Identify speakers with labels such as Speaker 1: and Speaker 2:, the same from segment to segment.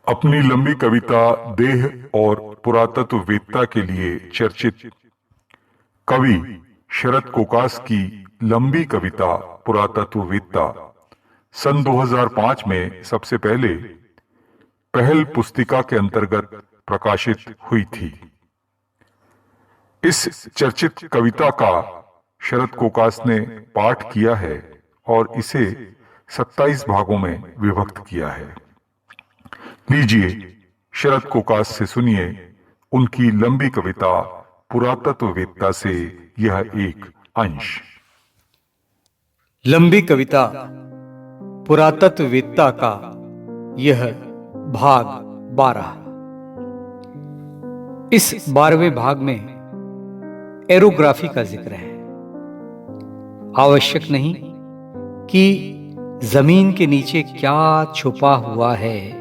Speaker 1: अपनी लंबी कविता देह और पुरातत्ववेत्ता के लिए चर्चित कवि शरद कोकास की लंबी कविता पुरातत्ववेत्ता सन 2005 में सबसे पहले पहल पुस्तिका के अंतर्गत प्रकाशित हुई थी। इस चर्चित कविता का शरद कोकास ने पाठ किया है और इसे 27 भागों में विभक्त किया है। लीजिए शरद कोकास से सुनिए उनकी लंबी कविता पुरातत्ववेत्ता से यह एक अंश।
Speaker 2: लंबी कविता पुरातत्ववेत्ता का यह भाग 12। इस 12वें भाग में एरोग्राफी का जिक्र है। आवश्यक नहीं कि जमीन के नीचे क्या छुपा हुआ है,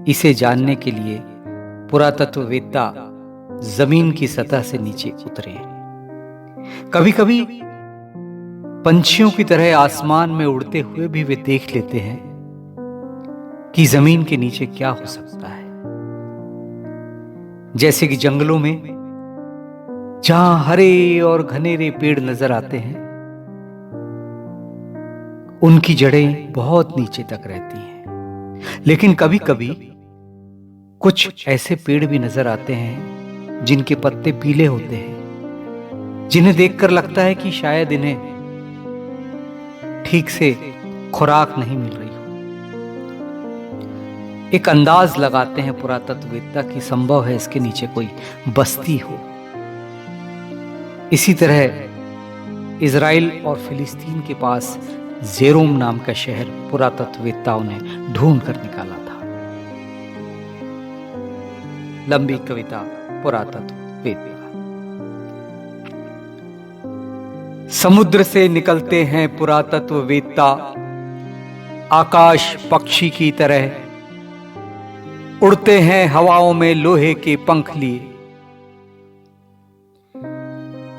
Speaker 2: इसे जानने के लिए पुरातत्ववेत्ता जमीन की सतह से नीचे उतरे। कभी कभी पंछियों की तरह आसमान में उड़ते हुए भी वे देख लेते हैं कि जमीन के नीचे क्या हो सकता है। जैसे कि जंगलों में जहां हरे और घनेरे पेड़ नजर आते हैं, उनकी जड़ें बहुत नीचे तक रहती हैं। लेकिन कभी कभी कुछ ऐसे पेड़ भी नजर आते हैं जिनके पत्ते पीले होते हैं, जिन्हें देखकर लगता है कि शायद इन्हें ठीक से खुराक नहीं मिल रही हो। एक अंदाज लगाते हैं पुरातत्ववेत्ता की संभव है इसके नीचे कोई बस्ती हो। इसी तरह इजराइल और फिलिस्तीन के पास जेरोम नाम का शहर पुरातत्ववेत्ताओं ने ढूंढ कर निकाला था। लंबी कविता पुरातत्ववेत्ता। समुद्र से निकलते हैं पुरातत्ववेत्ता, आकाश पक्षी की तरह उड़ते हैं हवाओं में लोहे के पंख लिए।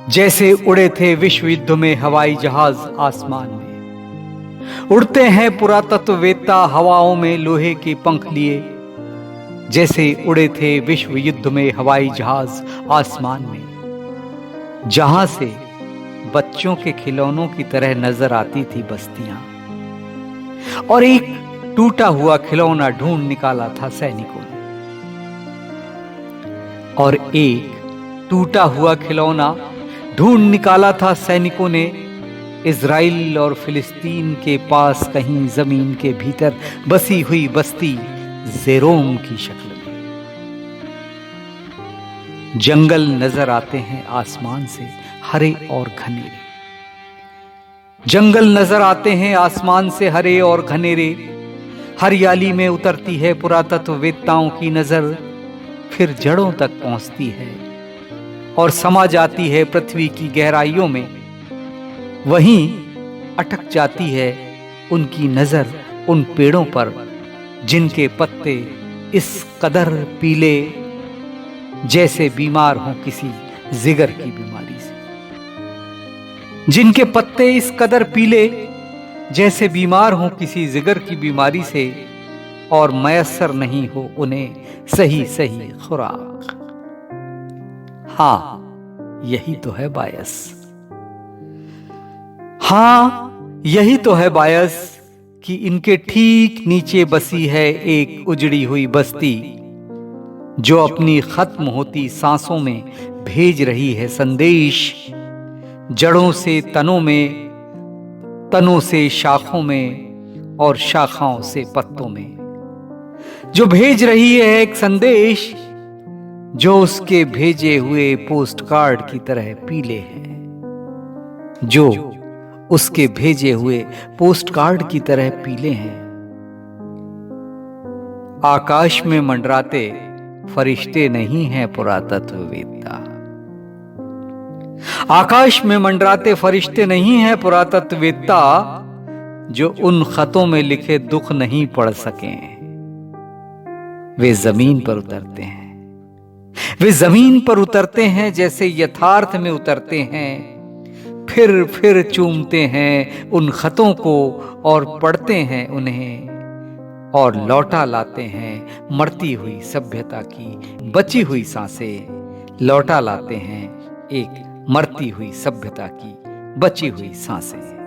Speaker 2: जैसे उड़े थे विश्व युद्ध में हवाई जहाज आसमान में, उड़ते हैं पुरातत्ववेत्ता हवाओं में लोहे के पंख लिए। जैसे उड़े थे विश्व युद्ध में हवाई जहाज आसमान में, जहां से बच्चों के खिलौनों की तरह नजर आती थी बस्तियां। और एक टूटा हुआ खिलौना ढूंढ निकाला था सैनिकों ने। और एक टूटा हुआ खिलौना ढूंढ निकाला था सैनिकों ने इजराइल और फिलिस्तीन के पास कहीं जमीन के भीतर बसी हुई बस्ती जेरोम की शक्ल में। जंगल नजर आते हैं आसमान से हरे और घनेरे। जंगल नजर आते हैं आसमान से हरे और घनेरे। हरियाली में उतरती है पुरातत्ववेत्ताओं की नजर, फिर जड़ों तक पहुंचती है और समा जाती है पृथ्वी की गहराइयों में। वहीं अटक जाती है उनकी नजर उन पेड़ों पर जिनके पत्ते इस कदर पीले जैसे बीमार हों किसी जिगर की बीमारी से। जिनके पत्ते इस कदर पीले जैसे बीमार हों किसी जिगर की बीमारी से, और मयस्सर नहीं हो उन्हें सही सही खुराक। हाँ, यही तो है बायस। हाँ, यही तो है बायस कि इनके ठीक नीचे बसी है एक उजड़ी हुई बस्ती, जो अपनी खत्म होती सांसों में भेज रही है संदेश। जड़ों से तनों में, तनों से शाखों में, और शाखाओं से पत्तों में, जो भेज रही है एक संदेश जो उसके भेजे हुए पोस्ट कार्ड की तरह पीले हैं। जो उसके भेजे हुए पोस्ट कार्ड की तरह पीले हैं। आकाश में मंडराते फरिश्ते नहीं हैं पुरातत्ववेत्ता। आकाश में मंडराते फरिश्ते नहीं हैं पुरातत्ववेत्ता, जो उन खतों में लिखे दुख नहीं पढ़ सके। वे जमीन पर उतरते हैं। वे जमीन पर उतरते हैं जैसे यथार्थ में उतरते हैं। फिर चूमते हैं उन खतों को और पढ़ते हैं उन्हें। और लौटा लाते हैं मरती हुई सभ्यता की बची हुई सांसें। लौटा लाते हैं एक मरती हुई सभ्यता की बची हुई सांसें।